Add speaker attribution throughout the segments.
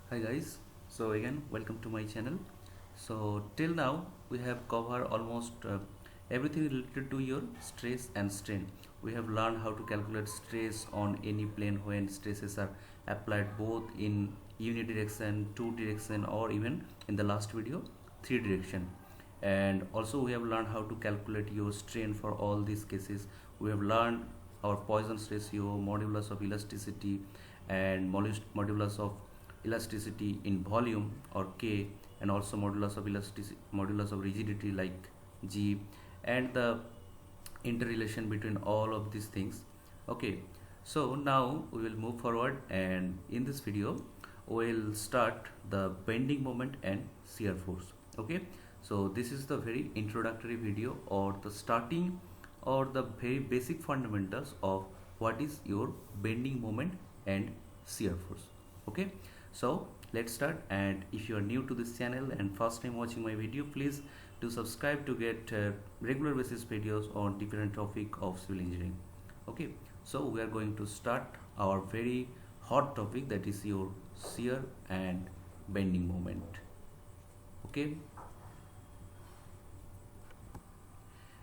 Speaker 1: Hi guys, so again welcome to my channel. So till now we have covered almost everything related to your stress and strain. We have learned how to calculate stress on any plane when stresses are applied both in unidirection, two direction, or even in the last video three direction. And also we have learned how to calculate your strain for all these cases. We have learned our Poisson's ratio, modulus of elasticity, and modulus of elasticity in volume or K, and also modulus of elasticity, modulus of rigidity like G, and the interrelation between all of these things. Okay, so now we will move forward, and in this video we'll start the bending moment and shear force. Okay, so this is the very introductory video, or the starting or the very basic fundamentals of what is your bending moment and shear force. Okay, so let's start. And if you are new to this channel and first time watching my video, please do subscribe to get regular basis videos on different topic of civil engineering. Okay, so we are going to start our very hot topic, that is your shear and bending moment. Okay,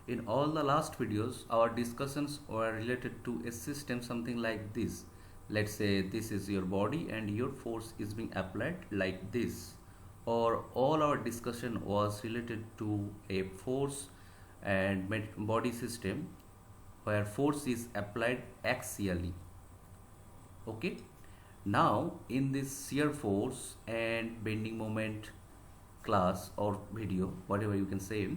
Speaker 1: in all the last videos our discussions were related to a system something like this. Let's say this is your body and your force is being applied like this, or all our discussion was related to a force and body system where force is applied axially. Okay, now in this shear force and bending moment class or video, whatever you can say,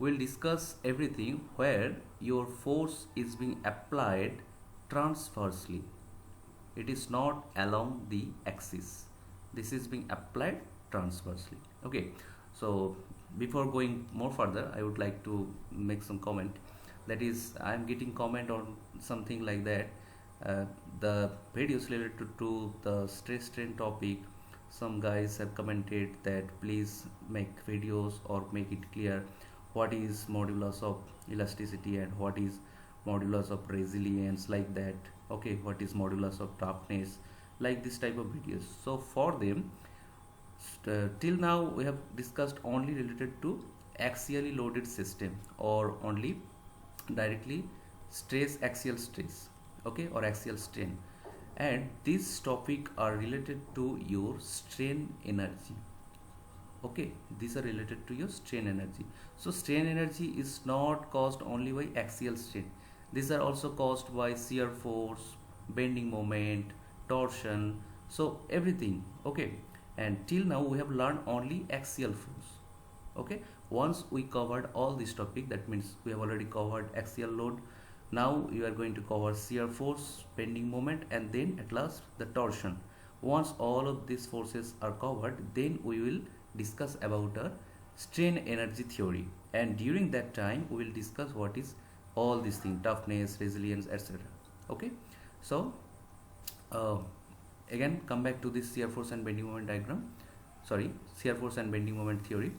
Speaker 1: we'll discuss everything where your force is being applied transversely. It is not along the axis. This is being applied transversely. Okay, so before going more further, I would like to make some comment. That is, I am getting comment on something like that. Uh, the videos related to the stress strain topic, some guys have commented that please make videos or make it clear what is modulus of elasticity and what is modulus of resilience, like that. Okay, what is modulus of toughness, like this type of videos. So for them, till now we have discussed only related to axially loaded system, or only directly stress, axial stress, okay, or axial strain. And this topic are related to your strain energy. Okay, these are related to your strain energy. So strain energy is not caused only by axial strain. These are also caused by shear force, bending moment, torsion, so everything. Okay, and till now we have learned only axial force. Okay, once we covered all this topic, that means we have already covered axial load. Now you are going to cover shear force, bending moment, and then at last the torsion. Once all of these forces are covered, then we will discuss about our strain energy theory, and during that time we will discuss what is all these things: toughness, resilience, etc. Okay, so uh, again come back to this shear force and bending moment diagram, sorry, shear force and bending moment theory.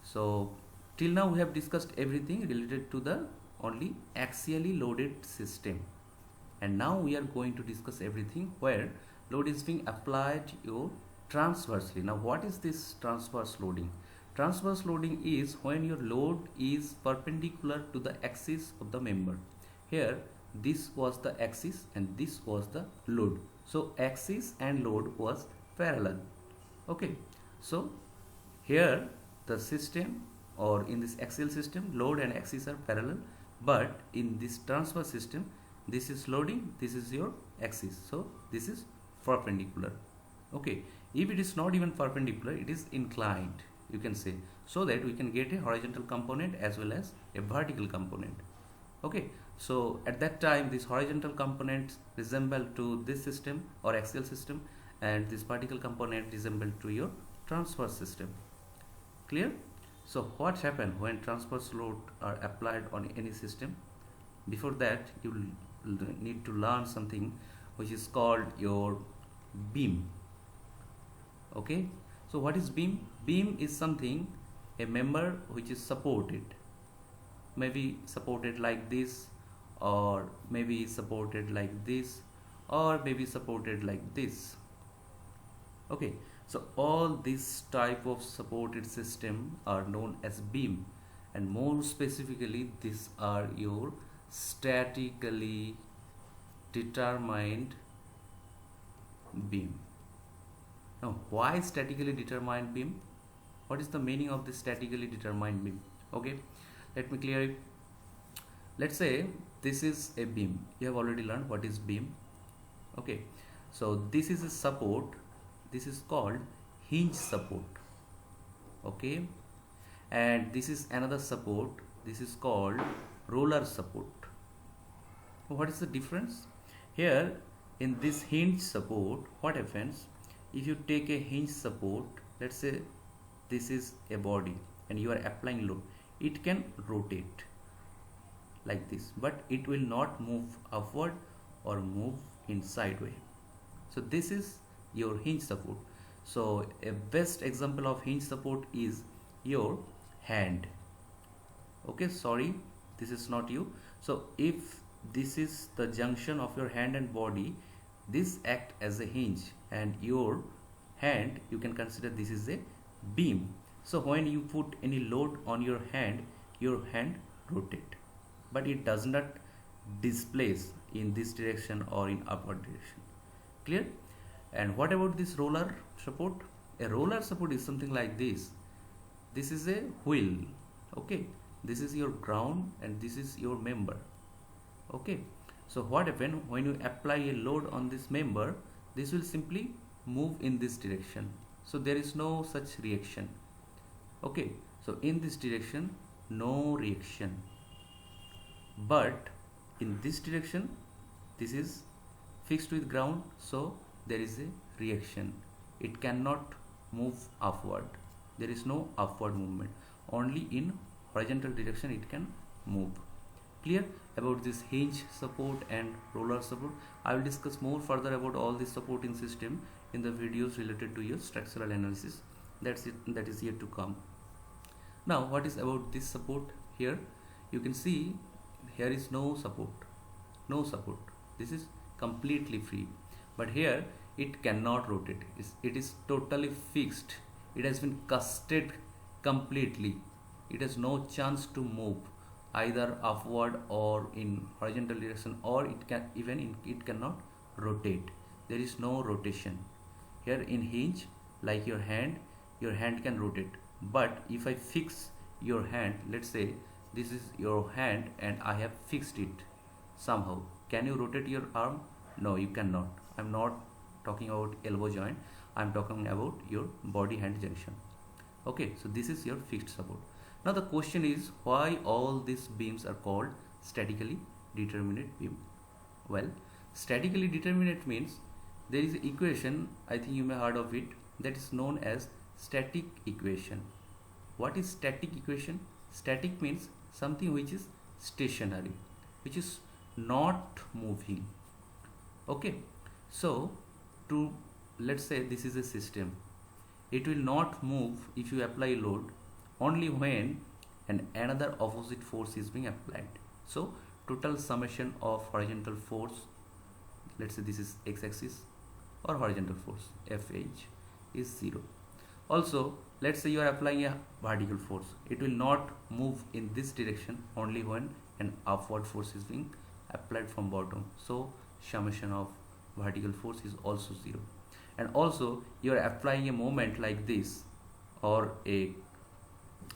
Speaker 1: So till now we have discussed everything related to the only axially loaded system, and now we are going to discuss everything where load is being applied your transversely. Now what is this transverse loading? Transverse loading is when your load is perpendicular to the axis of the member. Here this was the axis and this was the load, so axis and load was parallel. Okay, so here the system, or in this axial system, load and axis are parallel, but in this transverse system, this is loading, this is your axis, so this is perpendicular. Okay, if it is not even perpendicular, it is inclined, you can say, so that we can get a horizontal component as well as a vertical component. Okay, so at that time this horizontal component resemble to this system or axial system, and this vertical component resemble to your transverse system. Clear? So what happen when transverse load are applied on any system? Before that, you will need to learn something which is called your beam. Okay, so what is beam? Beam is something, a member which is supported, maybe supported like this, or maybe supported like this, or maybe supported like this. Okay, so all this type of supported system are known as beam, and more specifically these are your statically determined beam. Now, why statically determined beam? What is the meaning of this statically determined beam? Okay, let me clear it. Let's say this is a beam. You have already learned what is beam. Okay, so this is a support. This is called hinge support. Okay, and this is another support. This is called roller support. What is the difference? Here in this hinge support, what happens if you take a hinge support? Let's say this is a body and you are applying load, it can rotate like this, but it will not move upward or move in sideway. So this is your hinge support. So a best example of hinge support is your hand. Okay, sorry, this is not you. So if this is the junction of your hand and body, this act as a hinge, and your hand, you can consider this is a beam. So when you put any load on your hand rotate, but it does not displace in this direction or in upward direction. Clear? And what about this roller support? A roller support is something like this. This is a wheel. Okay, this is your ground and this is your member. Okay, so what happens when you apply a load on this member? This will simply move in this direction. So there is no such reaction. Okay, so in this direction no reaction, but in this direction this is fixed with ground, so there is a reaction. It cannot move upward. There is no upward movement. Only in horizontal direction it can move. Clear about this hinge support and roller support? I will discuss more further about all this supporting system in the videos related to your structural analysis. That's it. That is yet to come. Now, what is about this support? Here you can see here is no support. No support. This is completely free. But here it cannot rotate. It is totally fixed. It has been casted completely. It has no chance to move either upward or in horizontal direction, or it cannot rotate. There is no rotation. Here in hinge, like your hand can rotate. But if I fix your hand, let's say this is your hand and I have fixed it somehow. Can you rotate your arm? No, you cannot. I'm not talking about elbow joint. I'm talking about your body hand junction. Okay, so this is your fixed support. Now the question is, why all these beams are called statically determinate beam? Well, statically determinate means there is an equation, I think you may have heard of it, that is known as static equation. What is static equation? Static means something which is stationary, which is not moving. Okay, so let's say this is a system. It will not move if you apply load, only when another opposite force is being applied. So total summation of horizontal force, let's say this is x-axis, or horizontal force FH is 0. Also, let's say you are applying a vertical force. It will not move in this direction only when an upward force is being applied from bottom. So summation of vertical force is also 0. And also you are applying a moment like this, or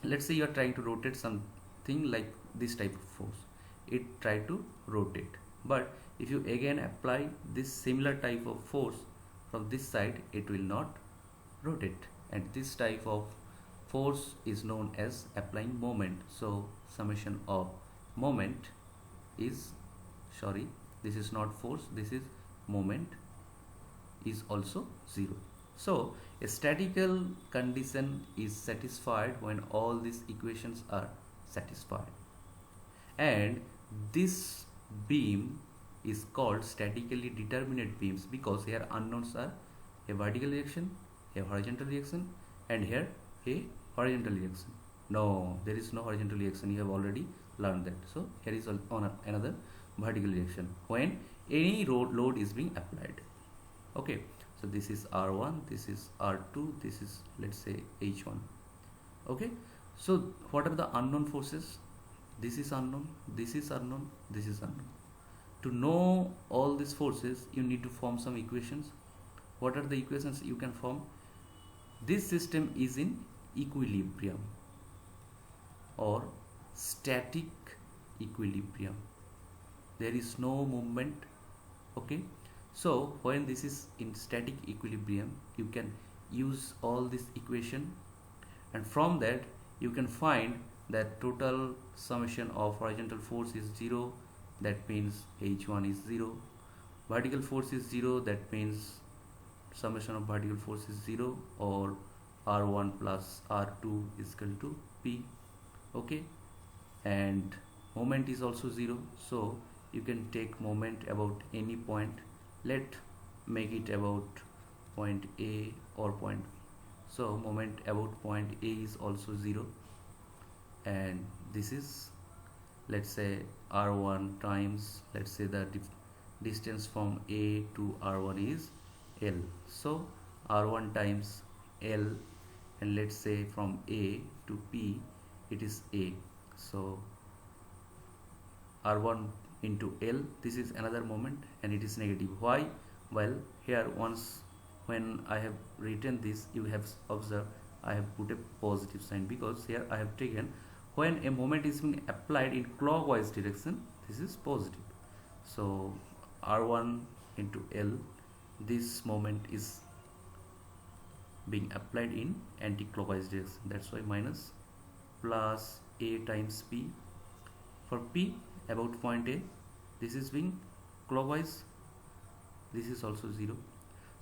Speaker 1: let's say you are trying to rotate something like this type of force. It try to rotate, but if you again apply this similar type of force from this side, it will not rotate. And this type of force is known as applying moment. So summation of moment is, sorry, this is not force, this is moment, is also 0. So a statical condition is satisfied when all these equations are satisfied, and this beam is called statically determinate beams because here unknowns are a vertical reaction, a horizontal reaction, and here a horizontal reaction. No, there is no horizontal reaction. You have already learned that. So here is on another vertical reaction when any load is being applied. Okay, So this is R1, this is R2, this is, let's say, H1. Okay, so what are the unknown forces? This is unknown, this is unknown, this is unknown. To know all these forces, you need to form some equations. What are the equations you can form? This system is in equilibrium or static equilibrium. There is no movement. Okay, so when this is in static equilibrium, you can use all this equation, and from that you can find that total summation of horizontal force is 0. That means H1 is 0. Vertical force is 0. That means summation of vertical force is 0, or R1 plus R2 is equal to P. Okay, and moment is also 0, so you can take moment about any point. Let make it about point A or point B. So moment about point A is also 0, and this is, let's say, R1 times, let's say, the distance from A to R1 is L. So R1 times L, and let's say from A to P it is A. So R1 into L, this is another moment, and it is negative. Why? Well, here once when I have written this, you have observed I have put a positive sign, because here I have taken when a moment is being applied in clockwise direction, this is positive. So R1 into L, this moment is being applied in anti-clockwise direction, that's why minus, plus A times P. For P about point A, this is being clockwise, this is also 0.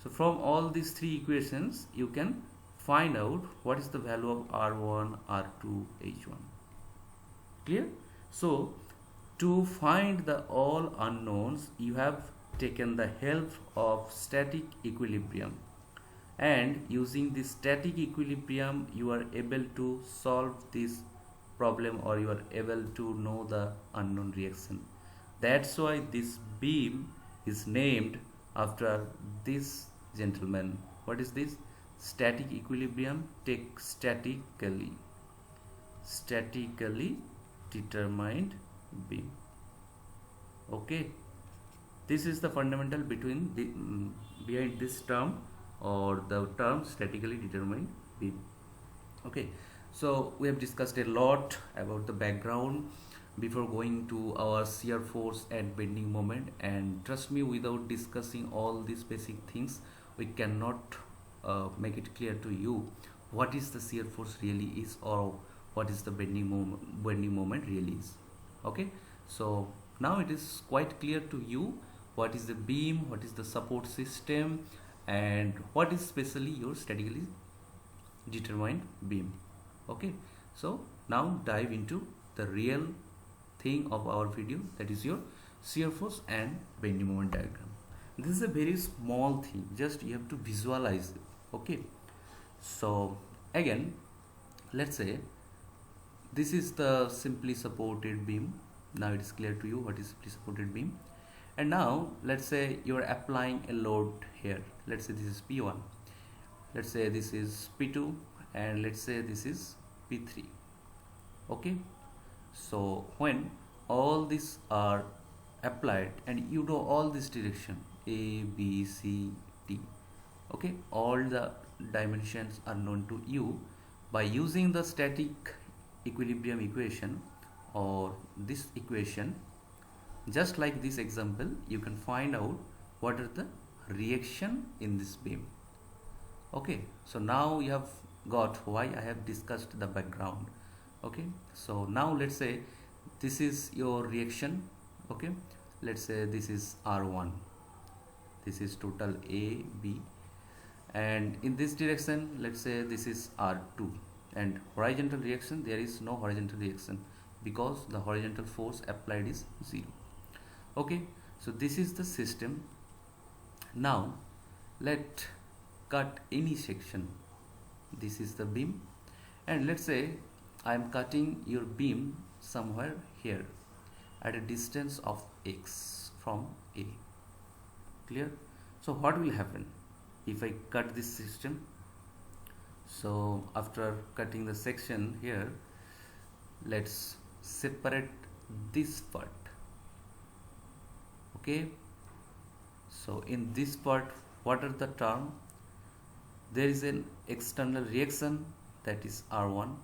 Speaker 1: So from all these three equations you can find out what is the value of R1, R2, H1. Clear? So to find the all unknowns, you have taken the help of static equilibrium, and using this static equilibrium you are able to solve this problem, or you are able to know the unknown reaction. That's why this beam is named after this gentleman. What is this? Static equilibrium. Take statically determined beam. Okay, this is the fundamental behind this term, or the term statically determined beam. Okay, so we have discussed a lot about the background before going to our shear force and bending moment, and trust me, without discussing all these basic things we cannot make it clear to you what is the shear force really is, or what is the bending moment really is. Okay, so now it is quite clear to you what is the beam, what is the support system, and what is specially your statically determined beam. Okay, so now dive into the real thing of our video, that is your shear force and bending moment diagram. This is a very small thing, just you have to visualize it. Okay, so again, let's say this is the simply supported beam. Now it is clear to you what is simply supported beam. And now let's say you are applying a load here. Let's say this is P1, let's say this is P2, and let's say this is P3. Okay, so when all these are applied and you know all this direction A, B, C, D, okay, all the dimensions are known to you, by using the static equilibrium equation or this equation, just like this example, you can find out what are the reaction in this beam. Okay, so now you have got why I have discussed the background. Okay, so now let's say this is your reaction. Okay, let's say this is R1, this is total A, B, and in this direction let's say this is R2, and horizontal reaction, there is no horizontal reaction because the horizontal force applied is 0. Okay, so this is the system. Now let cut any section. This is the beam, and let's say I am cutting your beam somewhere here at a distance of x from A. Clear? So what will happen? if I cut this system, so after cutting the section here, let's separate this part. Okay, so in this part, what are the term? There is an external reaction, that is R1,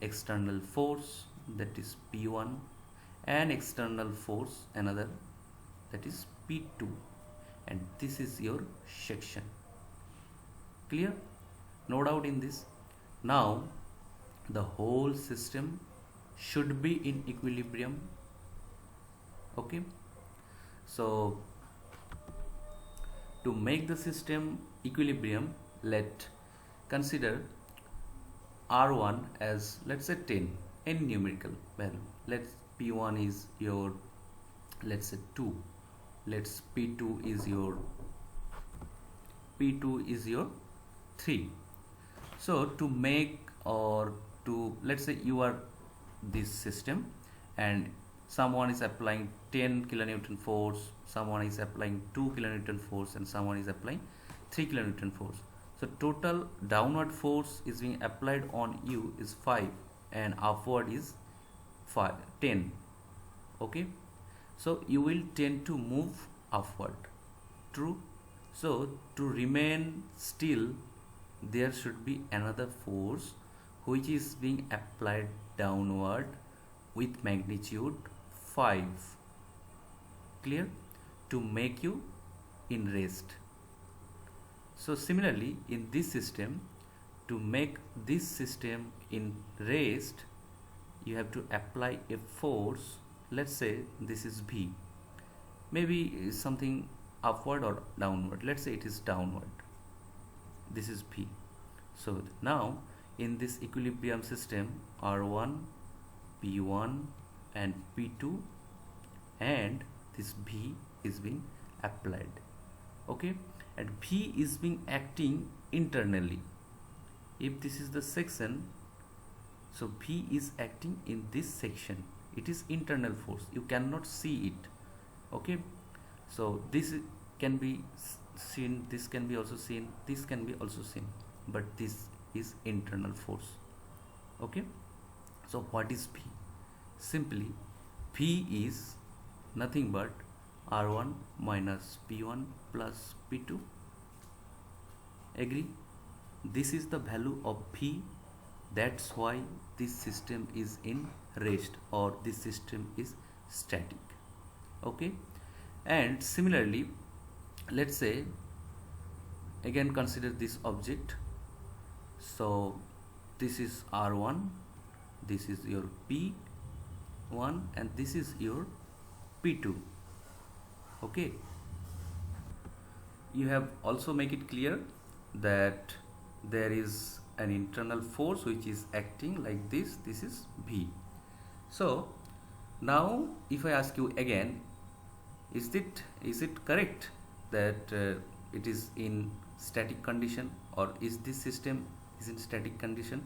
Speaker 1: external force, that is P1, and external force another, that is P2, and this is your section. Clear? No doubt in this. Now the whole system should be in equilibrium. Okay, so to make the system equilibrium, let consider R1 as, let's say, 10, any numerical value. Let's P1 is your, let's say, 2, let's P2 is your 3. So to make, or to, let's say you are this system and someone is applying 10 kilonewton force, someone is applying 2 kilonewton force, and someone is applying 3 kilonewton force. So total downward force is being applied on you is 5 and upward is 10. Okay, so you will tend to move upward. True. So to remain still, there should be another force which is being applied downward with magnitude 5. Clear? To make you in rest. So similarly, in this system, to make this system in rest, you have to apply a force. Let's say this is V, maybe something upward or downward. Let's say it is downward. This is V. So now in this equilibrium system, R1, P1 and P2, and this V is being applied. Okay, and V is being acting internally. If this is the section, so V is acting in this section. It is internal force, you cannot see it. Okay, so this can be seen, this can be also seen, this can be also seen, but this is internal force. Okay, so what is V? Simply V is nothing but R1 minus P1 plus P2. Agree? This is the value of V. That's why this system is in rest, or this system is static. Okay, and similarly, let's say again consider this object. So this is R1, this is your P1, and this is your P2. Okay, you have also make it clear that there is an internal force which is acting like this. This is V. So now if I ask you again, is it correct that it is in static condition, or is this system is in static condition?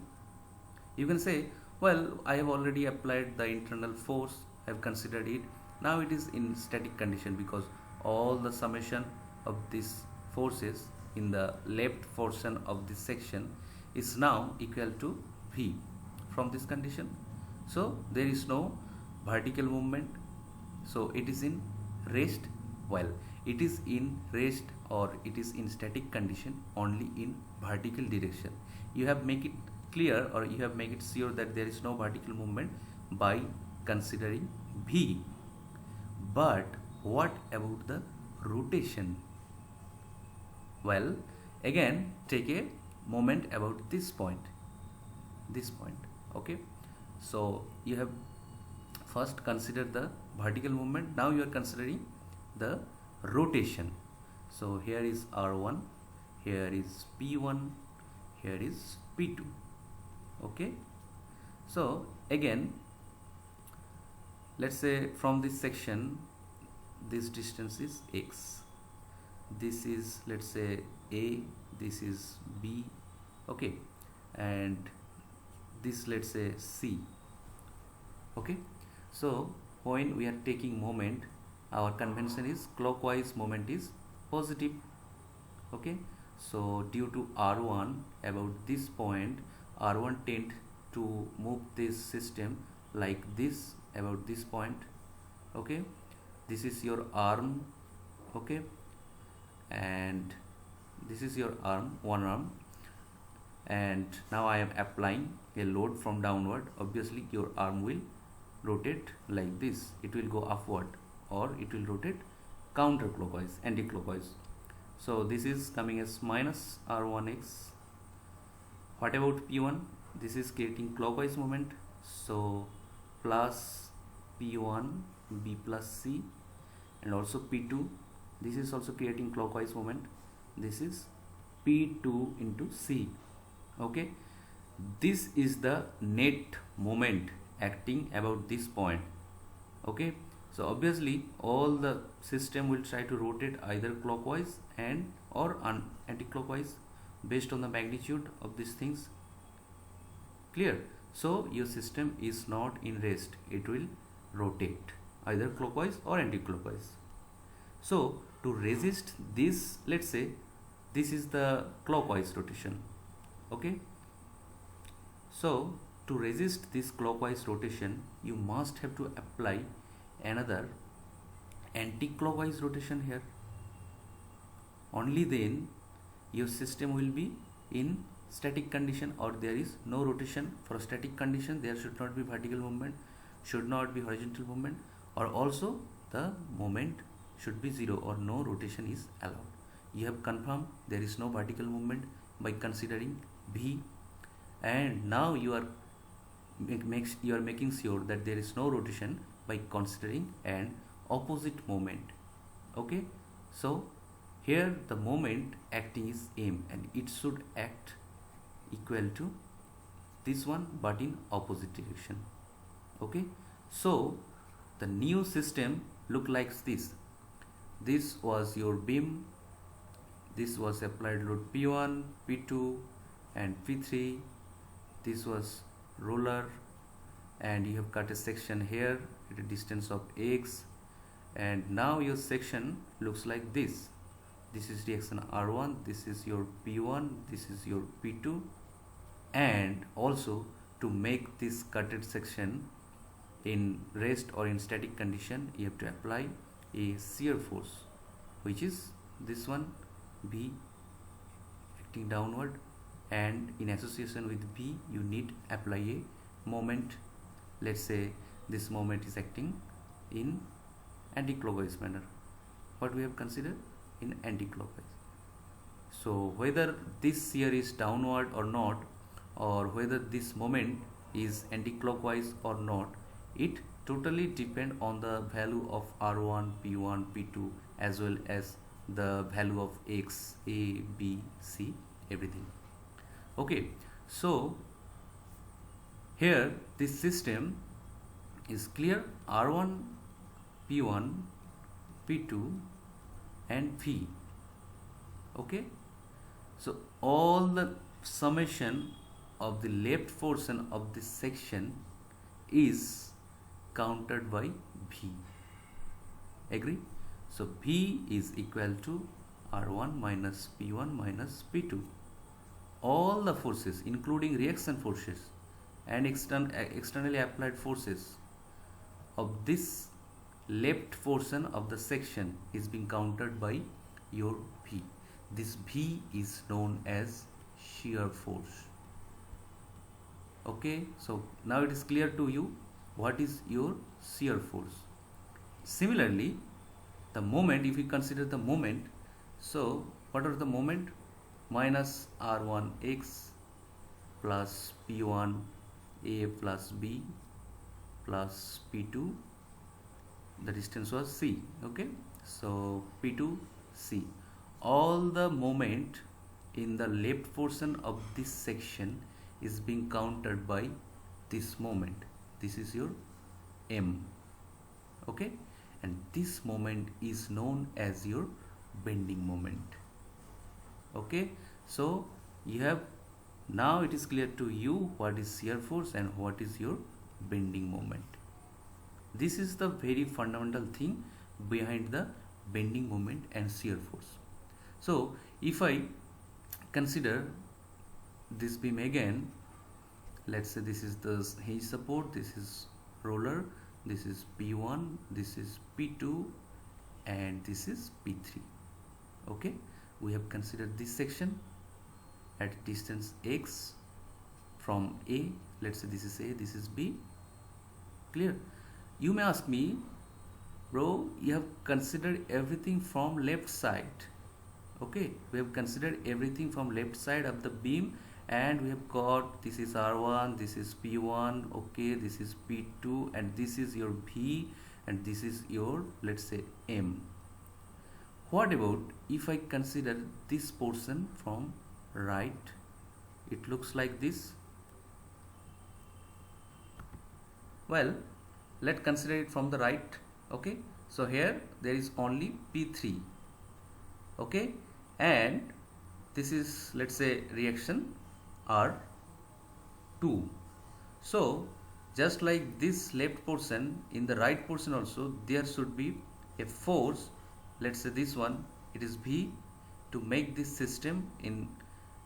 Speaker 1: You can say, well, I have already applied the internal force, I have considered it, now it is in static condition because all the summation of these forces in the left portion of this section is now equal to V from this condition. So there is no vertical movement, so it is in rest. Well, it is in rest, or it is in static condition only in vertical direction. You have make it clear, or you have make it sure that there is no vertical movement by considering V. But what about the rotation? Well, again take a moment about this point. Okay, so you have first considered the vertical movement, now you are considering the rotation. So here is R1, here is P1, here is P2. Okay, so again let's say from this section this distance is X, this is, let's say, A, this is B. Okay, and this, let's say, C. Okay, so when we are taking moment, our convention is clockwise moment is positive. Okay, So due to R1 about this point, R1 tend to move this system like this about this point. Okay, this is your arm. Okay, and this is your arm, one arm, and now I am applying a load from downward. Obviously your arm will rotate like this, it will go upward, or it will rotate counterclockwise, anti-clockwise. So this is coming as minus R1x. What about P1? This is creating clockwise moment, so plus P1 B plus C, and also P2, this is also creating clockwise moment, this is P2 into C. Okay, this is the net moment acting about this point. Okay, so obviously all the system will try to rotate either clockwise and or anti-clockwise based on the magnitude of these things. Clear? So your system is not in rest, it will rotate either clockwise or anti-clockwise. So to resist this, let's say this is the clockwise rotation. Okay, so to resist this clockwise rotation, you must have to apply another anti-clockwise rotation here. Only then your system will be in static condition, or there is no rotation. For a static condition, there should not be vertical movement, should not be horizontal movement, or also the moment should be zero, or no rotation is allowed. You have confirmed there is no vertical movement by considering V, and now you are making sure that there is no rotation by considering an opposite moment. Okay, so here the moment acting is M, and it should act equal to this one but in opposite direction. Okay, so the new system look like this. This was your beam, this was applied load P1, P2 and P3, this was roller, and you have cut a section here at a distance of x, and now your section looks like this. This is reaction R1, this is your P1, this is your P2, and also to make this cutted section in rest or in static condition, you have to apply a shear force, which is this one, B, acting downward, and in association with B you need apply a moment. Let's say this moment is acting in anti-clockwise manner. What we have considered in anti-clockwise. So whether this shear is downward or not, or whether this moment is anti-clockwise or not, it totally depend on the value of R1, P1, P2 as well as the value of X, A, B, C, everything. Okay, so here this system is clear. R1, P1, P2 and V. Okay, so all the summation of the left portion of this section is counted by V. Agree? So V is equal to R1 minus P1 minus P2. All the forces including reaction forces and externally applied forces of this left portion of the section is being counted by your V. This V is known as shear force. Okay, so now it is clear to you what is your shear force. Similarly, the moment, if you consider the moment, so what are the moment? Minus R1x plus P1 A plus B plus P2, the distance was C. Okay, so P2 C. All the moment in the left portion of this section is being counted by this moment. This is your M. Okay, and this moment is known as your bending moment. Okay, so you have, now it is clear to you what is shear force and what is your bending moment. This is the very fundamental thing behind the bending moment and shear force. So if I consider this beam again. Let's say this is the hinge support, this is roller, this is P1, this is P2, and this is P3. Okay, we have considered this section at distance x from A. Let's say this is A, this is B. Clear? You may ask me, bro, you have considered everything from left side. Okay, we have considered everything from left side of the beam, and we have got this is R1, this is P1, okay, this is P2, and this is your V, and this is your, let's say, M. What about if I consider this portion from right? It looks like this. Well, let's consider it from the right. Okay, so here there is only P3. Okay, and this is, let's say, reaction R2. So just like this left portion, in the right portion also there should be a force. Let's say this one, it is V, to make this system in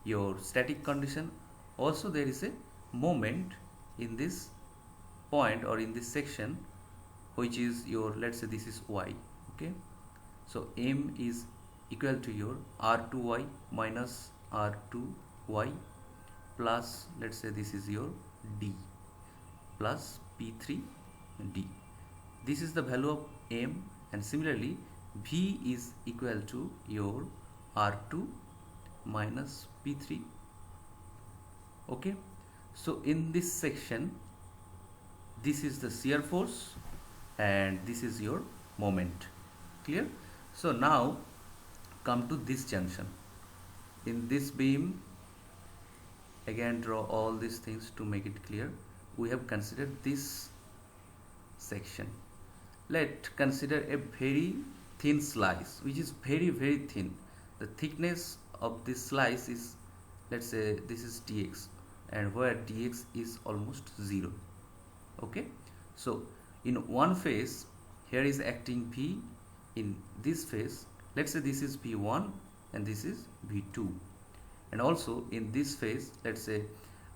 Speaker 1: your static condition. Also there is a moment in this point or in this section, which is your, let's say this is Y. Okay, so M is equal to your R2Y minus R2Y plus, let's say this is your D, plus P3D. This is the value of M, and similarly V is equal to your R2 minus P3. Okay, so in this section, this is the shear force and this is your moment. Clear? So now come to this junction. In this beam, again draw all these things to make it clear. We have considered this section. Let's consider a very thin slice, which is very thin. The thickness of this slice is, let's say this is dx, and where dx is almost 0. Okay, so in one phase here is acting V. In this phase, let's say this is V1 and this is V2, and also in this phase, let's say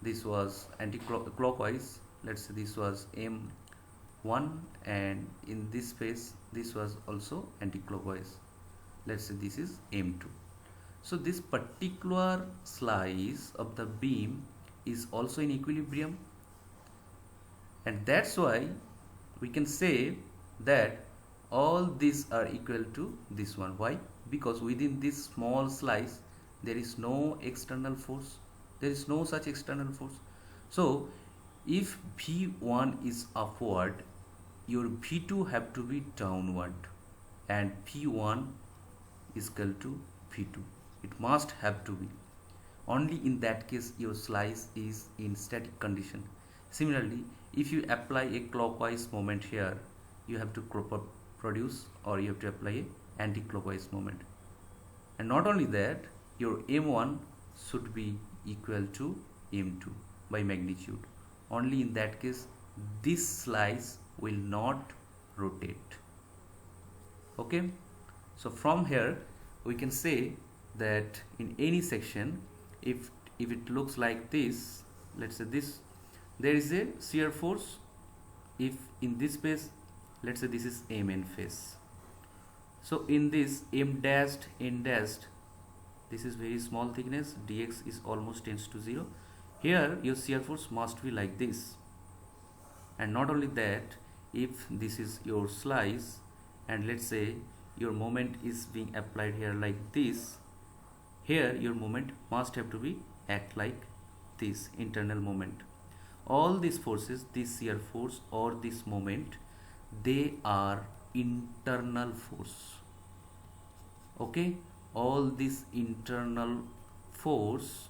Speaker 1: this was anti-clockwise, let's say this was M1, and in this phase this was also anti-clockwise, let's say this is M2. So this particular slice of the beam is also in equilibrium, and that's why we can say that all these are equal to this one. Why? Because within this small slice there is no external force, there is no such external force. So if V1 is upward, your V2 have to be downward, and P1 is equal to V2. It must have to be. Only in that case your slice is in static condition. Similarly, if you apply a clockwise moment here, you have to produce, or you have to apply a anti-clockwise moment. And not only that, your M1 should be equal to M2 by magnitude. Only in that case this slice will not rotate. Okay, so from here we can say that in any section, if it looks like this, let's say this, there is a shear force. If in this phase, let's say this is Mn phase, so in this M dashed, N dashed, this is very small thickness, dx is almost tends to 0. Here your shear force must be like this. And not only that, if this is your slice, and let's say your moment is being applied here like this, here your moment must have to be act like this internal moment. All these forces, this shear force or this moment, they are internal force. Okay, all this internal force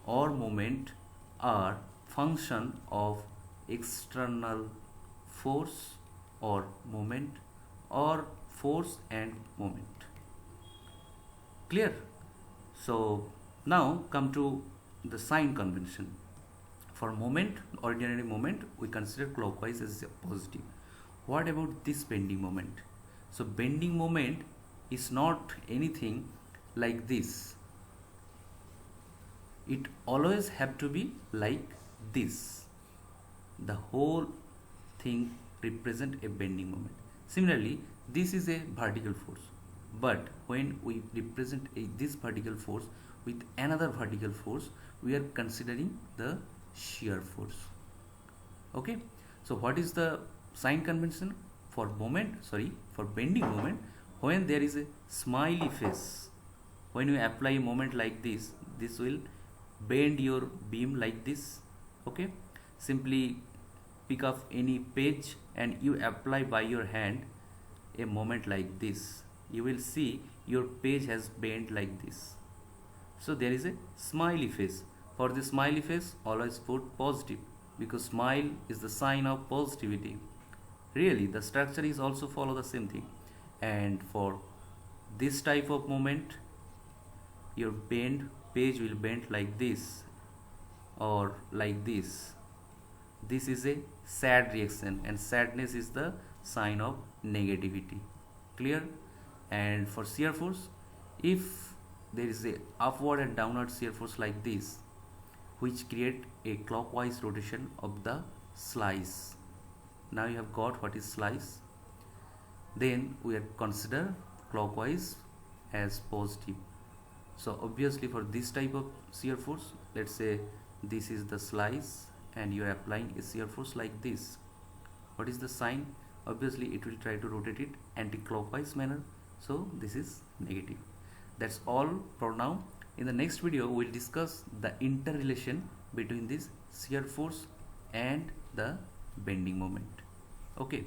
Speaker 1: or moment are function of external force or moment, or force and moment. Clear? So now come to the sign convention. For moment, ordinary moment, we consider clockwise as a positive. What about this bending moment? So bending moment is not anything like this. it always have to be like this. The whole thing represent a bending moment. Similarly, this is a vertical force, but when we represent this vertical force with another vertical force, we are considering the shear force. Okay, so what is the sign convention for for bending moment? When there is a smiley face, when you apply a moment like this will bend your beam like this. Okay, simply pick up any page and you apply by your hand a moment like this, you will see your page has bent like this. So there is a smiley face. For the smiley face, always put positive, because smile is the sign of positivity. Really, the structure is also follow the same thing. And for this type of moment, your page will bend like this or like this. This is a sad reaction, and sadness is the sign of negativity. Clear? And for shear force, if there is a upward and downward shear force like this, which create a clockwise rotation of the slice. Now you have got what is slice. Then we are consider clockwise as positive. So obviously for this type of shear force, let's say this is the slice and you are applying a shear force like this. What is the sign? Obviously it will try to rotate it anti-clockwise manner. So this is negative. That's all for now. In the next video, we'll discuss the interrelation between this shear force and the bending moment. Okay.